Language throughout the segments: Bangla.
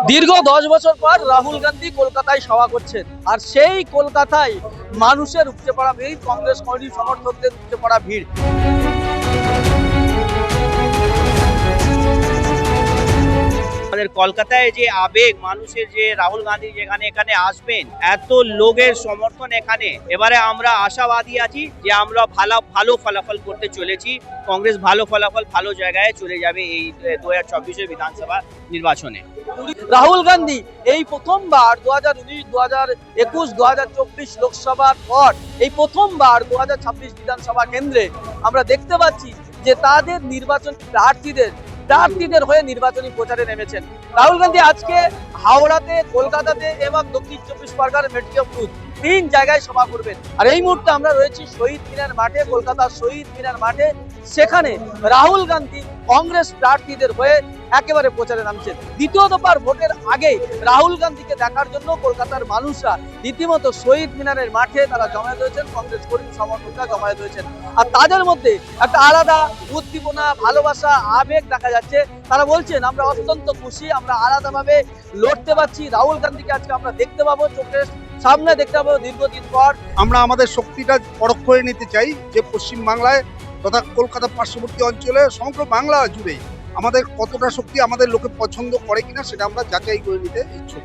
দীর্ঘ 10 বছর পর রাহুল গান্ধী কলকাতায় সভা করছেন, আর সেই কলকাতায় মানুষের উপচে পড়া ভিড়, কংগ্রেস কর্মী সমর্থকদের উপচে পড়া ভিড়। আমাদের কলকাতায় যে আবেগ মানুষের, যে রাহুল গান্ধী যেখানে এখানে আসবেন, এত লোকের সমর্থন এখানে, এবারে আমরা আশাবাদী আছি যে আমরা ভালো ফলাফল করতে চলেছি। কংগ্রেস ভালো ফলাফল, ভালো জায়গায় চলে যাবে এই 2024 বিধানসভা নির্বাচনে। রাহুল গান্ধী এই প্রথমবার 2019, 2021, 2024 লোকসভার পর এই প্রথমবার 2026 বিধানসভা কেন্দ্রে আমরা দেখতে পাচ্ছি যে তাদের নির্বাচন প্রার্থীদের হয়ে নির্বাচনী প্রচারে নেমেছেন। রাহুল গান্ধী আজকে হাওড়াতে, কলকাতাতে এবং দক্ষিণ 24 পরগনার মেদিনীপুর 3 জায়গায় সভা করবেন। আর এই মুহূর্তে আমরা রয়েছি শহীদ মিনার মাঠে, কলকাতার শহীদ মিনার মাঠে। সেখানে রাহুল গান্ধী কংগ্রেস প্রার্থীদের হয়ে একেবারে প্রচারে নামছেন। দ্বিতীয় দফার ভোটের আগে রাহুল গান্ধীকে দেখার জন্য কলকাতার মানুষরা রীতিমতো শহীদ মিনারের মাঠে তারা জমায়েত হয়েছেন, কংগ্রেস কর্মী সমর্থকরা জমায়েত হয়েছেন। আর তাদের মধ্যে একটা আলাদা উদ্দীপনা, ভালোবাসা, আবেগ দেখা যাচ্ছে। তারা বলছেন আমরা অত্যন্ত খুশি, আমরা আলাদাভাবে লড়তে পারছি। রাহুল গান্ধীকে আজকে আমরা দেখতে পাবো, চোখের সামনে দেখতে পাবো দীর্ঘদিন পর। আমরা আমাদের শক্তিটা পরখ করে নিতে চাই যে পশ্চিম বাংলায় তথা কলকাতা পার্শ্ববর্তী অঞ্চলে সমগ্র বাংলা জুড়ে আমাদের কতটা শক্তি, আমাদের লোকে পছন্দ করে কিনা সেটা আমরা যাচাই করে নিতে ইচ্ছুক।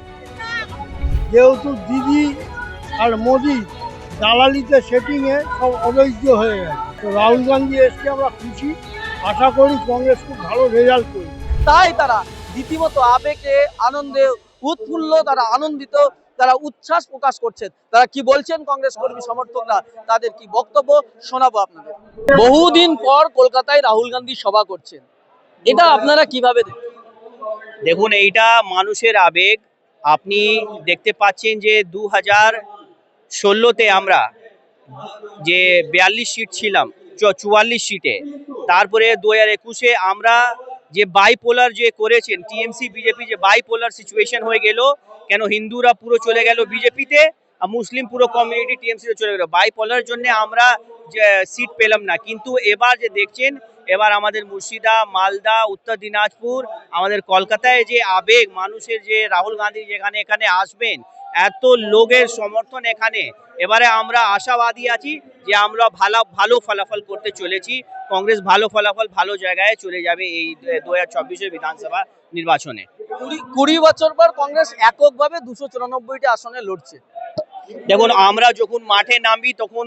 যেহেতু দিদি আর মোদি দালালিতে সেটিংয়ে সব অবৈধ হয়ে গেছে, তো রাহুল গান্ধী এসে আমরা খুশি, আশা করি কংগ্রেস খুব ভালো রেজাল্ট করবে। তাই তারা রীতিমতো আবেগে, আনন্দে উৎফুল্ল, তারা আনন্দিত, তারা উচ্ছ্বাস প্রকাশ করছেন। তারা কি বলছেন কংগ্রেস কর্মী সমর্থকরা, তাদের কি বক্তব্য শোনাবো আপনাদের। বহুদিন পর কলকাতায় রাহুল গান্ধী সভা করছেন, এটা আপনারা কিভাবে দেখেন? দেখুন, এইটা মানুষের আবেগ। আপনি দেখতে পাচ্ছেন যে 2016-তে আমরা যে 42 সিট ছিলাম 44 সিটে, তারপরে 2021-এ আমরা যে বাইপোলার যে করেছেন টিএমসি বিজেপি, যে বাইপোলার সিচুয়েশন হয়ে গেল, কেন হিন্দুরা পুরো চলে গেল বিজেপিতে আর মুসলিম পুরো কমিউনিটি টিএমসিতে চলে গেল। বাইপোলার জন্য আমরা সিট পেলাম না। কিন্তু এবার যে দেখছেন, এবার আমাদের মুর্শিদা, মালদা, উত্তর দিনাজপুর, আমাদের কলকাতায় যে আবেগ মানুষের, যে রাহুল গান্ধী যেখানে এখানে আসবেন, এত লোকের সমর্থন এখানে, এবারে আমরা আশাবাদী আছি যে আমরা ভালো ফলাফল করতে চলেছি। কংগ্রেস ভালো ফলাফল, ভালো জায়গায় চলে যাবে এই 2024 বিধানসভা নির্বাচনে। 20 বছর পর কংগ্রেস এককভাবে 294টি আসনে লড়ছে। দেখুন, আমরা যখন মাঠে নামি তখন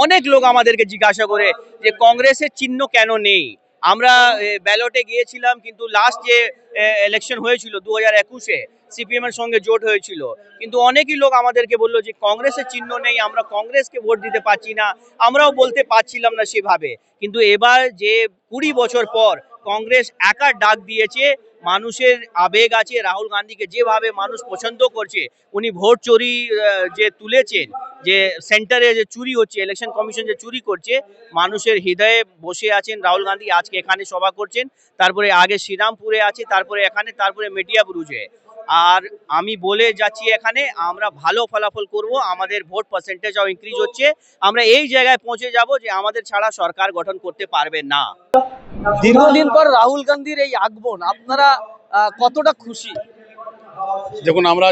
অনেক লোক আমাদেরকে জিজ্ঞাসা করে যে কংগ্রেসের চিহ্ন কেন নেই। আমরা ব্যালটে গিয়েছিলাম, কিন্তু লাস্ট যে ইলেকশন হয়েছিল 2021-এ সিপিএম এর সঙ্গে জোট হয়েছিল, কিন্তু অনেকই লোক আমাদেরকে বললো যে কংগ্রেসের চিহ্ন নেই, আমরা কংগ্রেসকে ভোট দিতে পারছি না, আমরাও বলতে পারছিলাম না সেভাবে। কিন্তু এবার যে 20 বছর পর কংগ্রেস একা ডাক দিয়েছে, মানুষের আবেগ আছে, রাহুল গান্ধীকে যেভাবে মানুষ পছন্দ করছে, উনি ভোট চুরি যে তুলেছেন, যে সেন্টারে যে চুরি হচ্ছে, ইলেকশন কমিশন যে চুরি করছে, মানুষের হৃদয়ে বসে আছেন রাহুল গান্ধী। আজকে এখানে সভা করছেন, তারপরে আগে শ্রীরামপুরে আছে, তারপরে এখানে, তারপরে মেটিয়াবুরুজে। আর আমি বলে যাচ্ছি এখানে আমরা ভালো ফলাফল করব, আমাদের ভোট পার্সেন্টেজও ইনক্রিজ হচ্ছে, আমরা এই জায়গায় পৌঁছে যাব যে আমাদের ছাড়া সরকার গঠন করতে পারবে না। দীর্ঘদিন পর রাহুল গান্ধীর এই আগমন, আপনারা কতটা খুশি? দেখুন, আমরা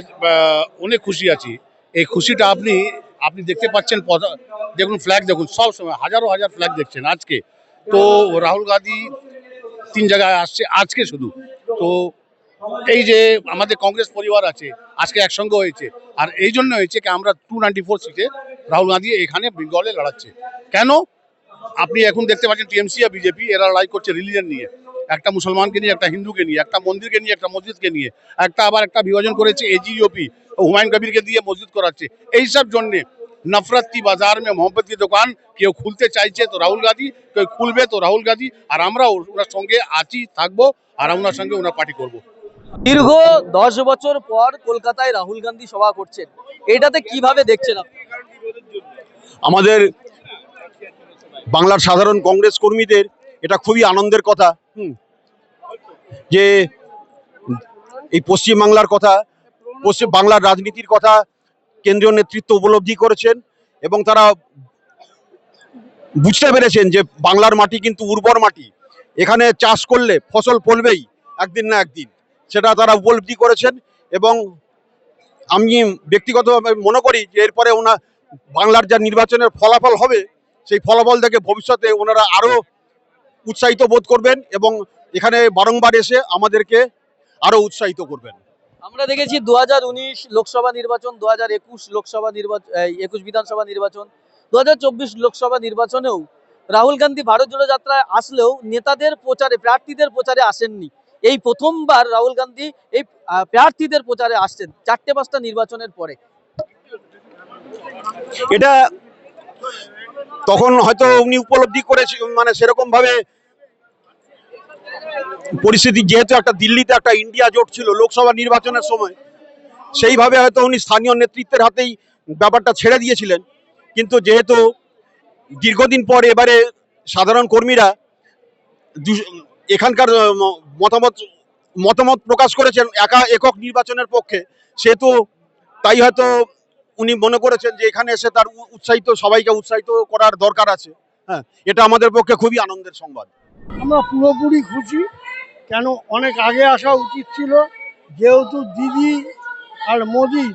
অনেক খুশি আছি। এই খুশিটা আপনি দেখতে পাচ্ছেন, দেখুন ফ্ল্যাগ, দেখুন সব সময় হাজার ফ্ল্যাগ দেখছেন। আজকে তো রাহুল গান্ধী 3 জায়গায় আসছে আজকে শুধু। তো এই যে আমাদের কংগ্রেস পরিবার আছে আজকে একসঙ্গে হয়েছে, আর এই জন্য হয়েছে কি আমরা 294 সিটে রাহুল গান্ধী এখানে বেঙ্গলে লড়াচ্ছে। কেন? আপনি এখন দেখতে পাচ্ছেন টিএমসি আর বিজেপি এরা লড়াই করছে রিলিজন নিয়ে, একটা মুসলমানকে নিয়ে, একটা হিন্দুকে নিয়ে, একটা মন্দিরকে নিয়ে, একটা মসজিদকে নিয়ে, একটা বিভাজন করেছে এজিওপি, হুমায়ুন কবিরকে দিয়ে মসজিদ করাচ্ছে। এইসব জন্যে নফরত কি বাজার মে মোহাম্মত কি দোকান কেউ খুলতে চাইছে তো রাহুল গান্ধী, কেউ খুলবে তো রাহুল গান্ধী, আর আমরা ওনার সঙ্গে আছি, থাকবো, আর ওনার সঙ্গে ওনার পার্টি করবো। দীর্ঘ 10 বছর পর কলকাতায় রাহুল গান্ধী সভা করছেন, এটাতে কিভাবে দেখছেন আপনি? আমাদের বাংলার সাধারণ কংগ্রেস কর্মীদের এটা খুবই আনন্দের কথা, যে এই পশ্চিম বাংলার কথা, পশ্চিম বাংলার রাজনীতির কথা কেন্দ্রীয় নেতৃত্ব উপলব্ধি করেছেন এবং তারা বুঝতে পেরেছেন যে বাংলার মাটি কিন্তু উর্বর মাটি, এখানে চাষ করলে ফসল ফলবেই একদিন না একদিন, সেটা তারা উপলব্ধি করেছেন এবং আমি ব্যক্তিগতভাবে মনে করি যে এরপরে বাংলার যা নির্বাচনের ফলাফল হবে সেই ফলাফল দেখে ভবিষ্যতে ওনারা আরো উৎসাহিত বোধ করবেন এবং এখানে বারংবার এসে আমাদেরকে আরো উৎসাহিত করবেন। আমরা দেখেছি 2019 লোকসভা নির্বাচন, 2021 লোকসভা নির্বাচন, 21 বিধানসভা নির্বাচন, 2024 লোকসভা নির্বাচনেও রাহুল গান্ধী ভারত জোড়ো যাত্রায় আসলেও নেতাদের প্রচারে, প্রার্থীদের প্রচারে আসেননি। এই প্রথমবার রাহুল গান্ধী এই প্রার্থীদের প্রচারে আসছেন 4-5টা নির্বাচনের পরে। এটা তখন হয়তো উনি উপলব্ধি করেছে, মানে সেরকম ভাবে পরিস্থিতি, যেহেতু একটা দিল্লিতে একটা ইন্ডিয়া জোট ছিল লোকসভা নির্বাচনের সময়, সেইভাবে হয়তো উনি স্থানীয় নেতৃত্বের হাতেই ব্যাপারটা ছেড়ে দিয়েছিলেন। কিন্তু যেহেতু দীর্ঘদিন পর এবারে সাধারণ কর্মীরা এখানকার মতামত প্রকাশ করেছেন একক নির্বাচনের পক্ষে, সেহেতু তাই হয়তো উনি মনে করেছেন যে এখানে এসে তার সবাইকে উৎসাহিত করার দরকার আছে। হ্যাঁ, এটা আমাদের পক্ষে খুবই আনন্দের সংবাদ। আমরা পুরোপুরি খুশি। কেন, অনেক আগে আসা উচিত ছিল, যেহেতু দিদি আর মোদি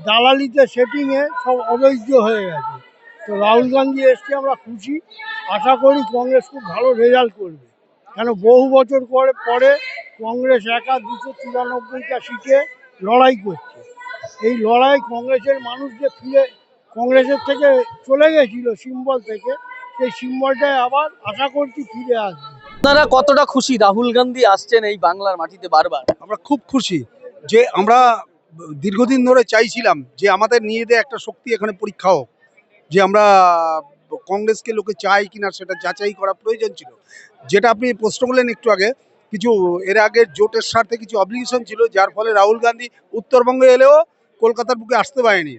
দালালিতে সেটিংয়ে সব অবৈধ হয়ে গেছে। তো রাহুল গান্ধী এসছে, আমরা খুশি। আশা করি কংগ্রেস খুব ভালো রেজাল্ট করবে। কেন, বহু বছর পরে কংগ্রেস একা 293টা সিটে লড়াই করছে। এই লড়াই কংগ্রেসের মানুষ যে ফিরে কংগ্রেসের থেকে চলে গেছিল সিম্বল থেকে, সেই সিম্বলটাই আবার আশা করছি ফিরে আসবে। আপনারা কতটা খুশি রাহুল গান্ধী আসছেন এই বাংলার মাটিতে বারবার? আমরা খুব খুশি যে আমরা দীর্ঘদিন ধরে চাইছিলাম যে আমাদের নিজেদের একটা শক্তি এখানে পরীক্ষা হোক, যে আমরা কংগ্রেসকে লোকে চাই কিনা সেটা যাচাই করা প্রয়োজন ছিল। যেটা আপনি প্রশ্ন করলেন একটু আগে, কিছু এর আগে জোটের স্বার্থে কিছু অবলিগেশন ছিল, যার ফলে রাহুল গান্ধী উত্তরবঙ্গে এলেও কলকাতার বুকে আসতে পারেনি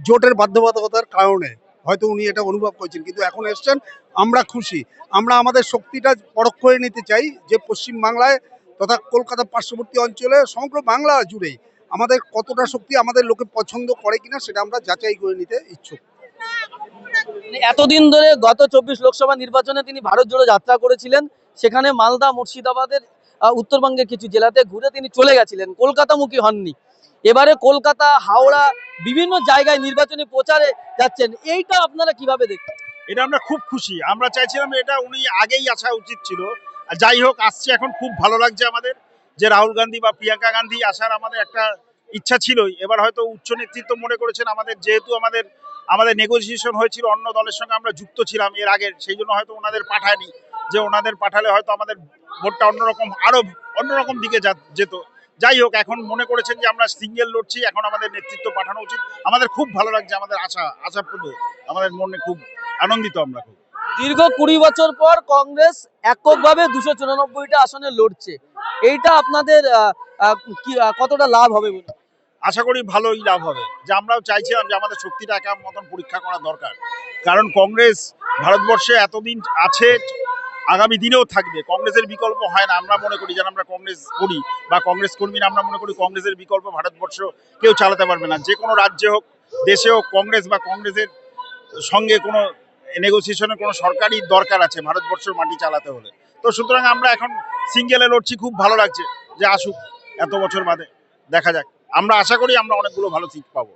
জোটের বাধ্যবাধকতার কারণে। হয়তো উনি এটা অনুভব করছেন, কিন্তু এখন এসছেন, আমরা খুশি। আমরা আমাদের শক্তিটা পরখ করে নিতে চাই যে পশ্চিমবাংলায় তথা কলকাতা পার্শ্ববর্তী অঞ্চলে সমগ্র বাংলা জুড়েই আমাদের কতটা শক্তি, আমাদের লোকে পছন্দ করে কিনা সেটা আমরা যাচাই করে নিতে ইচ্ছুক। এতদিন ধরে গত 24 লোকসভা নির্বাচনে তিনি ভারত জোড়ো যাত্রা করেছিলেন, সেখানে মালদা, মুর্শিদাবাদের উত্তরবঙ্গের কিছু জেলাতে ঘুরে তিনি চলে গেছিলেন, কলকাতামুখী হননি। এবারে কলকাতা, হাওড়া বিভিন্ন জায়গায় নির্বাচনী প্রচারে যাচ্ছেন, এইটা আপনারা কিভাবে দেখছেন? এটা আমরা খুব খুশি। আমরা চাইছিলাম এটা উনি আগেই আসা উচিত ছিল। আর যাই হোক, আসছে, এখন খুব ভালো লাগছে আমাদের যে রাহুল গান্ধী বা প্রিয়াঙ্কা গান্ধী আসার আমাদের একটা ইচ্ছা ছিলই। এবার হয়তো উচ্চ নেতৃত্ব মনে করেছেন আমাদের, যেহেতু আমাদের নেগোসিয়েশন হয়েছিল অন্য দলের সঙ্গে, আমরা যুক্ত ছিলাম এর আগে, সেই জন্য হয়তো ওনাদের পাঠায়নি। যে ওনাদের পাঠালে হয়তো আমাদের ভোটটা অন্যরকম, আরো অন্যরকম দিকে যেত। যাই হোক, এখন মনে করেছেন যে আমরা সিঙ্গেল লড়ছি, এখন আমাদের নেতৃত্ব পাঠানো উচিত। আমাদের খুব ভালো লাগছে, আমাদের আশাপ্রদ, আমাদের মনে খুব আনন্দিত আমরা খুব। দীর্ঘ 20 বছর পর কংগ্রেস এককভাবে 294টা আসনে লড়ছে, এইটা আপনাদের কতটা লাভ হবে বলে? আশা করি ভালোই লাভ হবে। যে আমরাও চাইছিলাম যে আমাদের শক্তিটা একা মতন পরীক্ষা করা দরকার, কারণ কংগ্রেস ভারতবর্ষে এতদিন আছে, আগামী দিনেও থাকবে। কংগ্রেসের বিকল্প হয় না, আমরা মনে করি, যারা আমরা কংগ্রেস করি বা কংগ্রেস কর্মীরা, আমরা মনে করি কংগ্রেসের বিকল্প ভারতবর্ষ কেউ চালাতে পারবে না। যে কোনো রাজ্যে হোক, দেশে হোক, কংগ্রেস বা কংগ্রেসের সঙ্গে কোনো নেগোসিয়েশনের কোনো সরকারি দরকার আছে ভারতবর্ষের মাটি চালাতে হলে। তো সুতরাং আমরা এখন সিঙ্গেলে লড়ছি, খুব ভালো লাগছে যে আসুক এত বছর বাদে, দেখা যাক। আমরা আশা করি আমরা অনেকগুলো ভালো সিট পাবো।